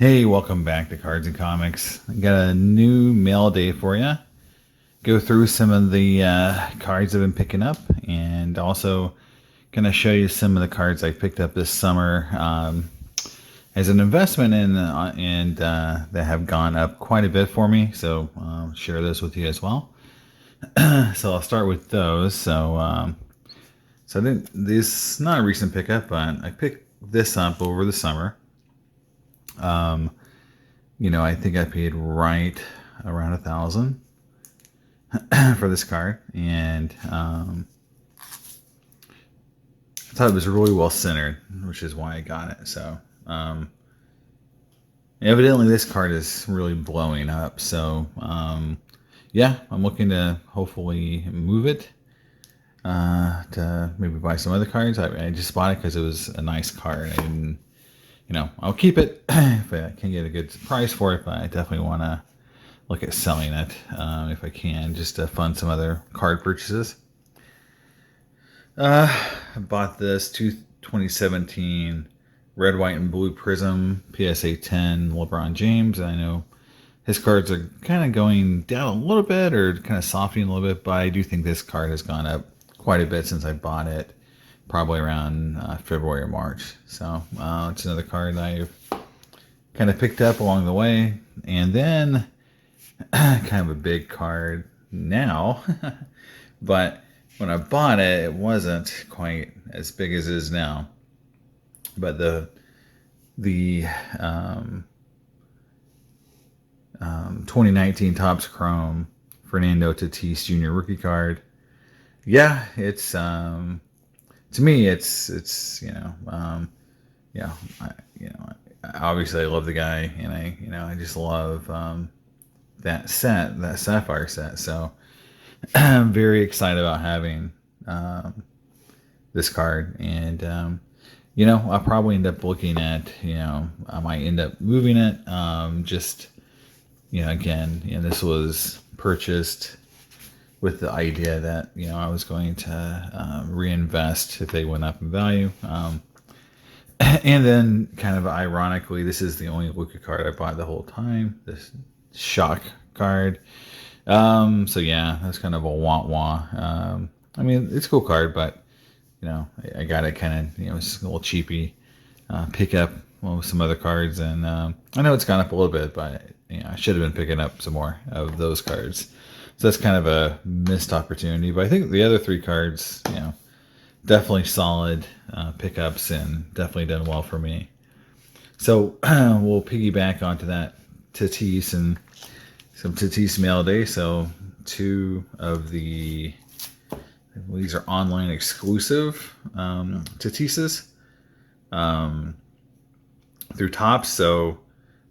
Hey, welcome back to Cards and Comics. I got a new mail day for you. Go through some of the cards I've been picking up, and also gonna show you some of the cards I picked up this summer as an investment in, and that have gone up quite a bit for me. So I'll share those with you as well. So I'll start with those. So I didn't. This not a recent pickup, but I picked this up over the summer. I think I paid right around 1,000 for this card, and I thought it was really well centered, which is why I got it. So evidently this card is really blowing up. So yeah, I'm looking to hopefully move it to maybe buy some other cards. I just bought it because it was a nice card. I didn't. I'll keep it if I can get a good price for it, but I definitely want to look at selling it if I can, just to fund some other card purchases. I bought this 2017 red, white, and blue Prism PSA 10 LeBron James. I know his cards are kind of going down a little bit, or kind of softening a little bit, but I do think this card has gone up quite a bit since I bought it. Probably around February or March. So it's another card I've kind of picked up along the way. And then kind of a big card now. But when I bought it, it wasn't quite as big as it is now. But the 2019 Topps Chrome Fernando Tatis Jr. rookie card. Yeah, it's... to me, it's obviously I love the guy, and I just love that Sapphire set. So I'm very excited about having this card, and I'll probably end up looking at, I might end up moving it. This was purchased with the idea that I was going to reinvest if they went up in value, and then kind of ironically, this is the only Luka card I bought the whole time. This shock card. So yeah, that's kind of a wah. I mean, it's a cool card, but I got it kind of it's a little cheapy pickup with some other cards, and I know it's gone up a little bit, but I should have been picking up some more of those cards. So that's kind of a missed opportunity. But I think the other three cards, definitely solid pickups, and definitely done well for me. So we'll piggyback onto that Tatis and some Tatis mail day. So two of these are online exclusive Tatises through Topps. So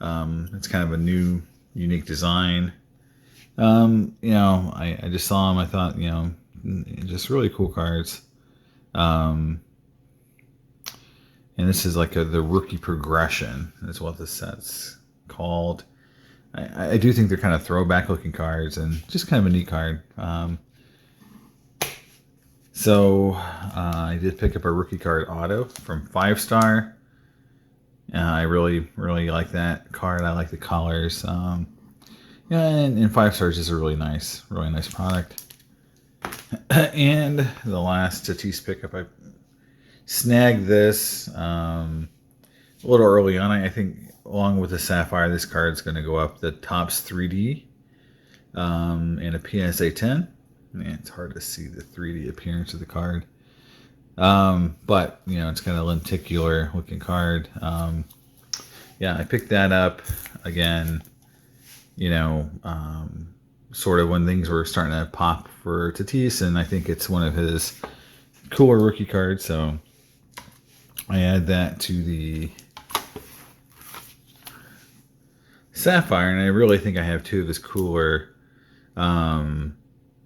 it's kind of a new, unique design. I just saw them. I thought, just really cool cards. And this is like the rookie progression is what this set's called. I do think they're kind of throwback looking cards, and just kind of a neat card. So I did pick up a rookie card auto from 5 Star. I really, really like that card. I like the colors. And 5 Stars is a really nice product. And the last Tatis pickup, I snagged this a little early on. I think along with the Sapphire, this card is going to go up the Topps 3D and a PSA 10. Man, it's hard to see the 3D appearance of the card. But it's kind of lenticular looking card. Yeah, I picked that up again. Sort of when things were starting to pop for Tatis, and I think it's one of his cooler rookie cards, so I add that to the Sapphire, and I really think I have two of his cooler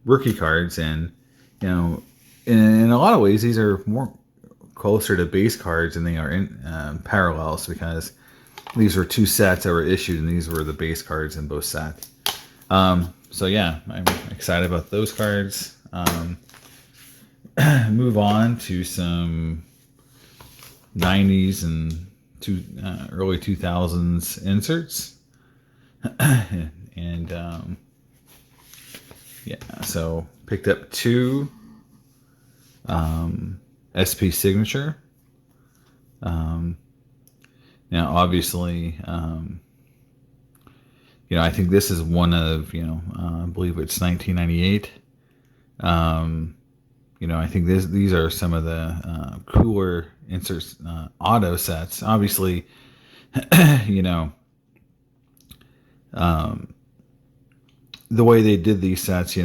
rookie cards, and in a lot of ways these are more closer to base cards than they are in parallels, because these were two sets that were issued, and these were the base cards in both sets. So yeah, I'm excited about those cards. Move on to some 90s and early 2000s inserts. And yeah, so picked up 2 SP Signature. Now, obviously, I think this is one of, I believe it's 1998. I think these are some of the cooler inserts, auto sets. Obviously, the way they did these sets,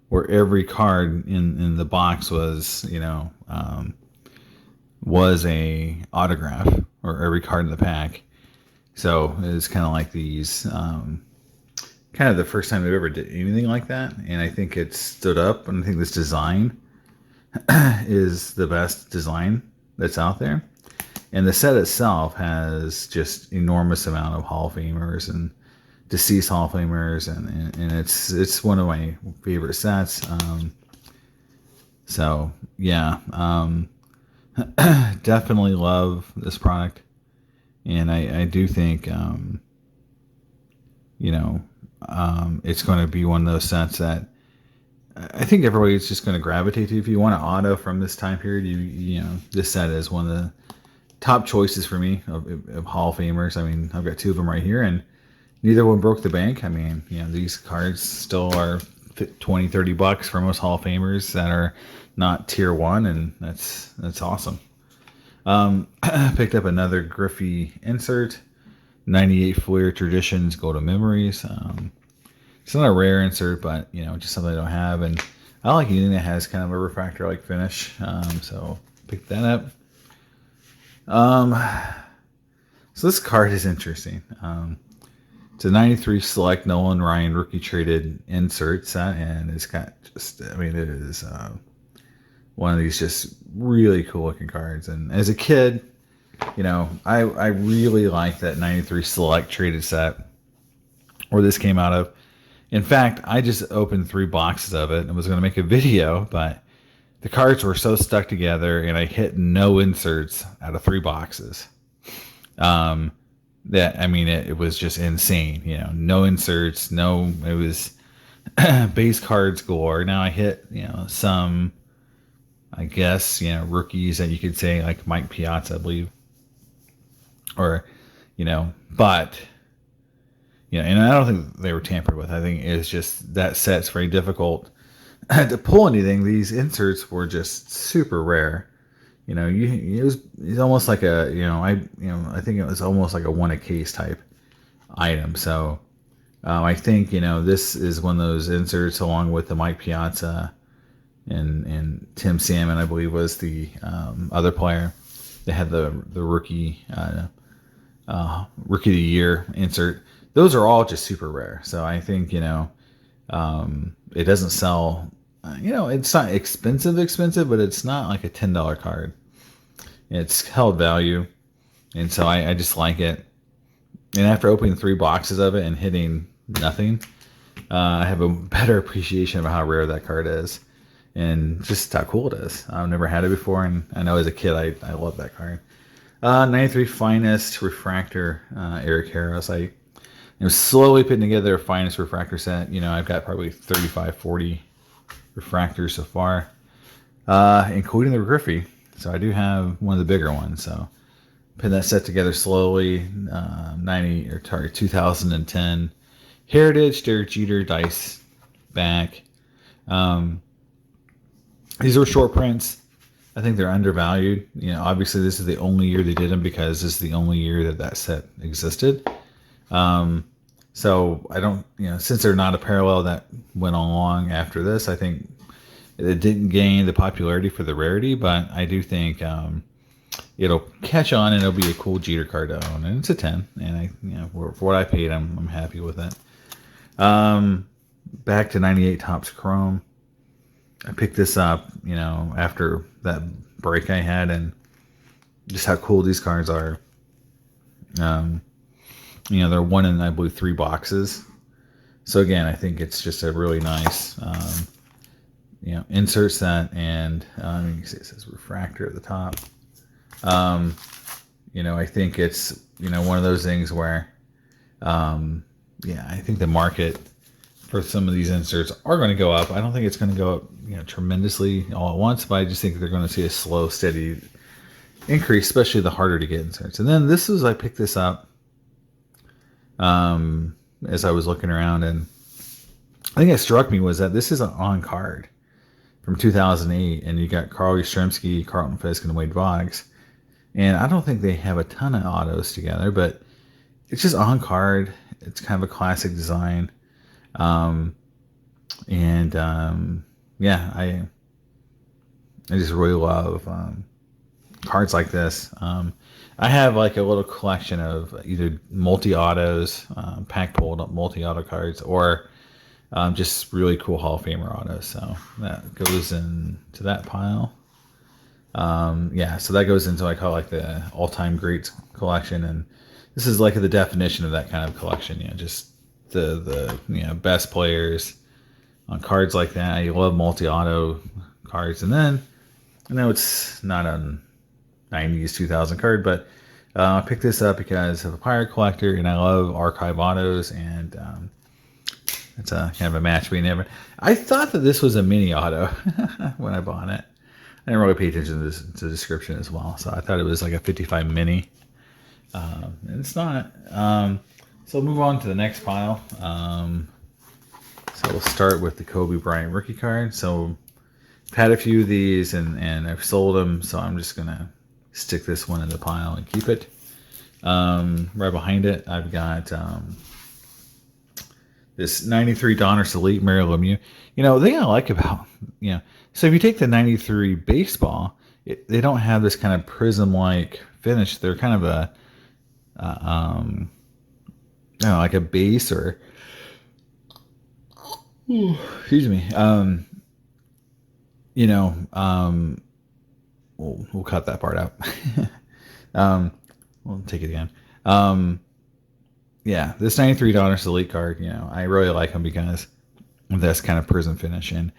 where every card in the box was, was a autograph, or every card in the pack. So it was kind of like these, kind of the first time they've ever did anything like that. And I think it stood up, and I think this design is the best design that's out there. And the set itself has just enormous amount of Hall of Famers and deceased Hall of Famers, and it's one of my favorite sets. So yeah, definitely love this product, and I do think it's going to be one of those sets that I think everybody's just going to gravitate to. If you want an auto from this time period, this set is one of the top choices for me of Hall of Famers. I mean, I've got 2 of them right here, and neither one broke the bank. I mean, these cards still are $20-$30 for most Hall of Famers that are not tier 1, and that's awesome. Picked up another Griffey insert, 98 Fleer Traditions Golden Memories. It's not a rare insert, but just something I don't have, and I like anything that has kind of a refractor like finish. So picked that up. So this card is interesting. It's a 93 Select Nolan Ryan Rookie Traded insert set, and it's got just, it is one of these just really cool looking cards. And as a kid, I really like that 93 Select Traded set where this came out of. In fact, I just opened 3 boxes of it and was going to make a video, but the cards were so stuck together, and I hit no inserts out of 3 boxes. It was just insane. No inserts, it was base cards galore. Now I hit, some, I guess, rookies that you could say, like Mike Piazza, I believe, or, but. And I don't think they were tampered with. I think it's just that set's very difficult to pull anything. These inserts were just super rare. It's almost like a, I think it was almost like a one a case type item. So I think, this is one of those inserts along with the Mike Piazza and Tim Salmon, I believe, was the other player. They had the rookie of the year insert. Those are all just super rare. So I think, it doesn't sell, it's not expensive, but it's not like a $10 card. It's held value. And so I just like it. And after opening 3 boxes of it and hitting nothing, I have a better appreciation of how rare that card is and just how cool it is. I've never had it before, and I know as a kid I love that card. 93 Finest Refractor, Eric Harris. I'm slowly putting together a Finest Refractor set. I've got probably 35, 40 refractors so far, including the Griffey. So I do have one of the bigger ones. So putting that set together slowly. 2010 Heritage Derek Jeter dice back. These are short prints. I think they're undervalued. Obviously this is the only year they did them because this is the only year that set existed. So I don't, since they're not a parallel that went along after this, I think it didn't gain the popularity for the rarity, but I do think, it'll catch on and it'll be a cool Jeter card to own. And it's a 10, and for what I paid, I'm happy with it. Back to 98 Topps Chrome. I picked this up, after that break I had, and just how cool these cards are. They're one in, I believe, 3 boxes. So again, I think it's just a really nice, insert set, and you can see it says refractor at the top. I think it's, one of those things where, I think the market for some of these inserts are going to go up. I don't think it's going to go up, tremendously all at once, but I just think they're going to see a slow, steady increase, especially the harder to get inserts. And then I picked this up as I was looking around, and I think it struck me was that this is an on card from 2008, and you got Carl Yastrzemski, Carlton Fisk, and Wade Boggs. And I don't think they have a ton of autos together, but it's just on card. It's kind of a classic design. I just really love cards like this. I have like a little collection of either multi-autos, pack pulled up multi-auto cards, or just really cool Hall of Famer autos. So that goes into that pile. So that goes into, I call like the all-time greats collection, and this is like the definition of that kind of collection. Just the best players on cards like that. I love multi-auto cards, and then I know it's not a 90s 2000 card, but I picked this up because I'm a Pirate collector and I love archive autos, and it's a kind of a match we never. I thought that this was a mini auto when I bought it. I didn't really pay attention to the description as well, so I thought it was like a 55 mini, and it's not. So we'll move on to the next pile. So we'll start with the Kobe Bryant rookie card. So I've had a few of these and I've sold them, so I'm just gonna stick this one in the pile and keep it. Right behind it, I've got this 93 Donruss Elite Mario Lemieux. The thing I like about, so if you take the 93 baseball, they don't have this kind of prism-like finish. They're kind of a, like a base or, excuse me, we'll cut that part out. We'll take it again. This 93 Donruss Elite card, I really like them because of this kind of prism finish. And,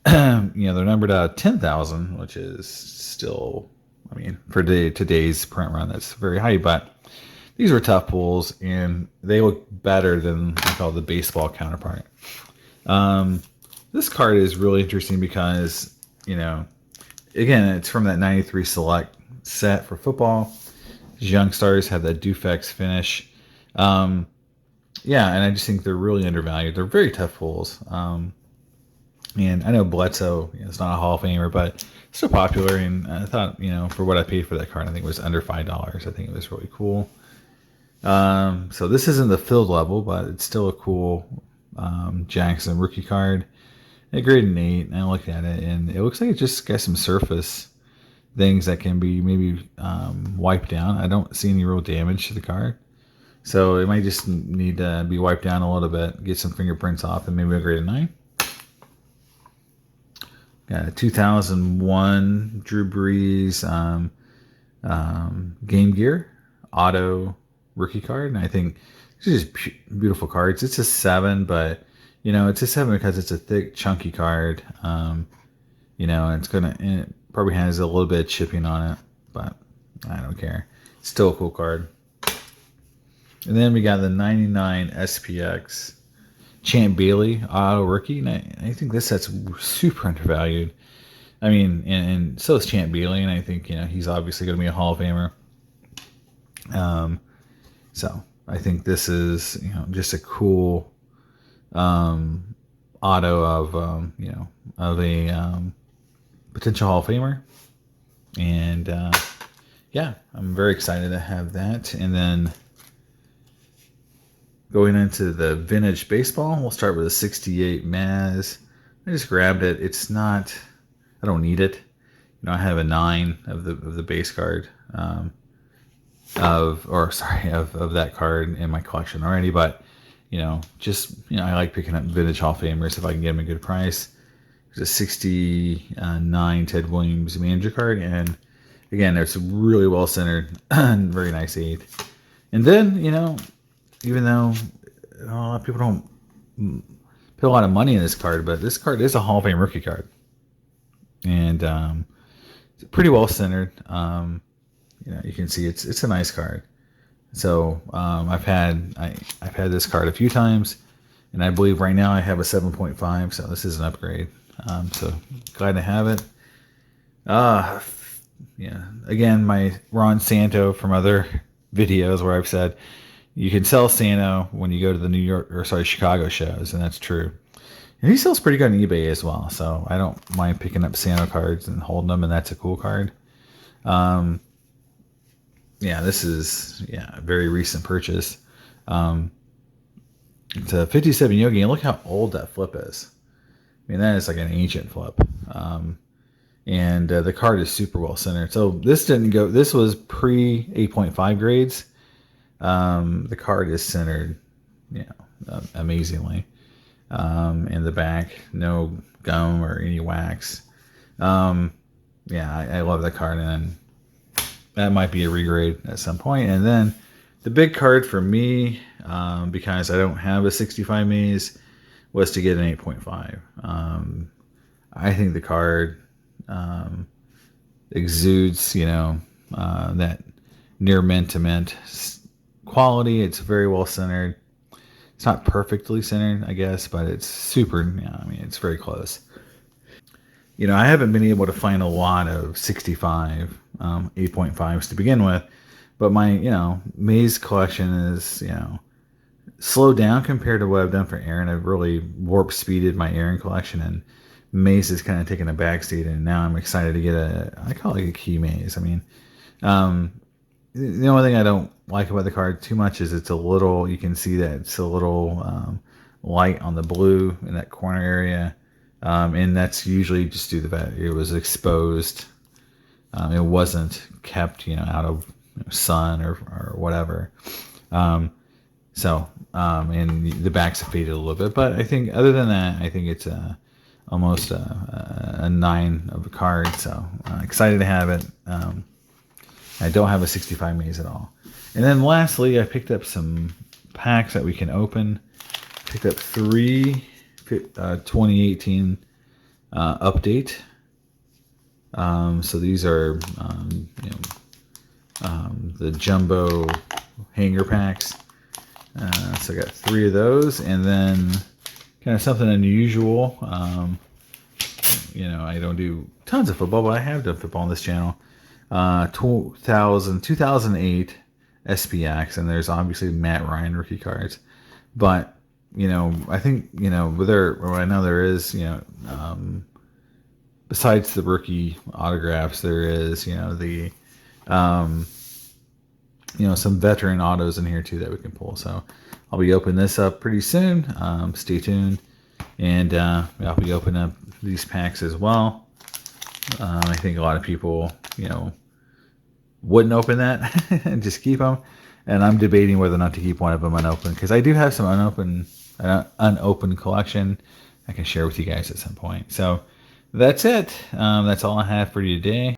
they're numbered out of 10,000, which is still, for today's print run, that's very high. But these were tough pulls, and they look better than I call the baseball counterpart. This card is really interesting because, again, it's from that 93 Select set for football. These young stars have that Dufex finish. And I just think they're really undervalued. They're very tough pulls. And I know Bledsoe, it's not a Hall of Famer, but still popular. And I thought, for what I paid for that card, I think it was under $5. I think it was really cool. So this isn't the filled level, but it's still a cool Jackson rookie card. It graded an 8, and I looked at it, and it looks like it just got some surface things that can be maybe wiped down. I don't see any real damage to the card. So it might just need to be wiped down a little bit, get some fingerprints off, and maybe a grade 9. Got a 2001 Drew Brees Game Gear Auto rookie card. And I think it's just beautiful cards. It's a 7, but, it's a 7 because it's a thick, chunky card. And it probably has a little bit of chipping on it, but I don't care. It's still a cool card. And then we got the 99 SPX Champ Bailey Auto Rookie. And I think this set's super undervalued. And so is Champ Bailey. And I think, he's obviously going to be a Hall of Famer. So I think this is, just a cool auto of, of a potential Hall of Famer. And, I'm very excited to have that. And then going into the vintage baseball, we'll start with a 68 Maz. I just grabbed it. It's not, I don't need it. I have a 9 of the base card of that card in my collection already. But, I like picking up vintage Hall of Famers if I can get them a good price. There's a 69 Ted Williams manager card. And again, it's really well centered, very nice 8. And then, even though a lot of people don't put a lot of money in this card, but this card is a Hall of Fame rookie card. And it's pretty well centered. you can see it's a nice card. So I've had this card a few times, and I believe right now I have a 7.5. So this is an upgrade. So glad to have it. Yeah. Again, my Ron Santo from other videos where I've said you can sell Santo when you go to the Chicago shows, and that's true. And he sells pretty good on eBay as well, so I don't mind picking up Santo cards and holding them, and that's a cool card. Yeah, this is a very recent purchase. It's a 57 Yogi, and look how old that flip is. I mean, that is like an ancient flip. And the card is super well centered. So this didn't go. This was pre 8.5 grades. The card is centered, amazingly. In the back, no gum or any wax. I love that card, and that might be a regrade at some point. And then the big card for me, because I don't have a 65 maze, was to get an 8.5. I think the card exudes, that near mint to mint quality. It's very well centered. It's not perfectly centered, I guess, but it's super. It's very close. I haven't been able to find a lot of 65 8.5s to begin with, but my maze collection is slowed down compared to what I've done for Aaron. I've really warp speeded my Aaron collection, and maze is kind of taking a backseat, and now I'm excited to get I call it a key maze. The only thing I don't like about the card too much is it's a little, you can see that it's a little light on the blue in that corner area. And that's usually just due to the fact it was exposed. It wasn't kept, out of sun or whatever. And the backs have faded a little bit. But I think other than that, I think it's almost a 9 of a card. So excited to have it. I don't have a 65 maze at all. And then lastly, I picked up some packs that we can open. Picked up 3 2018 update. So these are the jumbo hanger packs. So I got 3 of those, and then kind of something unusual. I don't do tons of football, but I have done football on this channel. 2008 SPX, and there's obviously Matt Ryan rookie cards, but I think I know there is besides the rookie autographs, there is the some veteran autos in here too that we can pull. So I'll be opening this up pretty soon. Stay tuned, and I'll be opening up these packs as well. I think a lot of people wouldn't open that and just keep them, and I'm debating whether or not to keep one of them unopened, because I do have some unopened collection I can share with you guys at some point. So that's it. That's all I have for you today.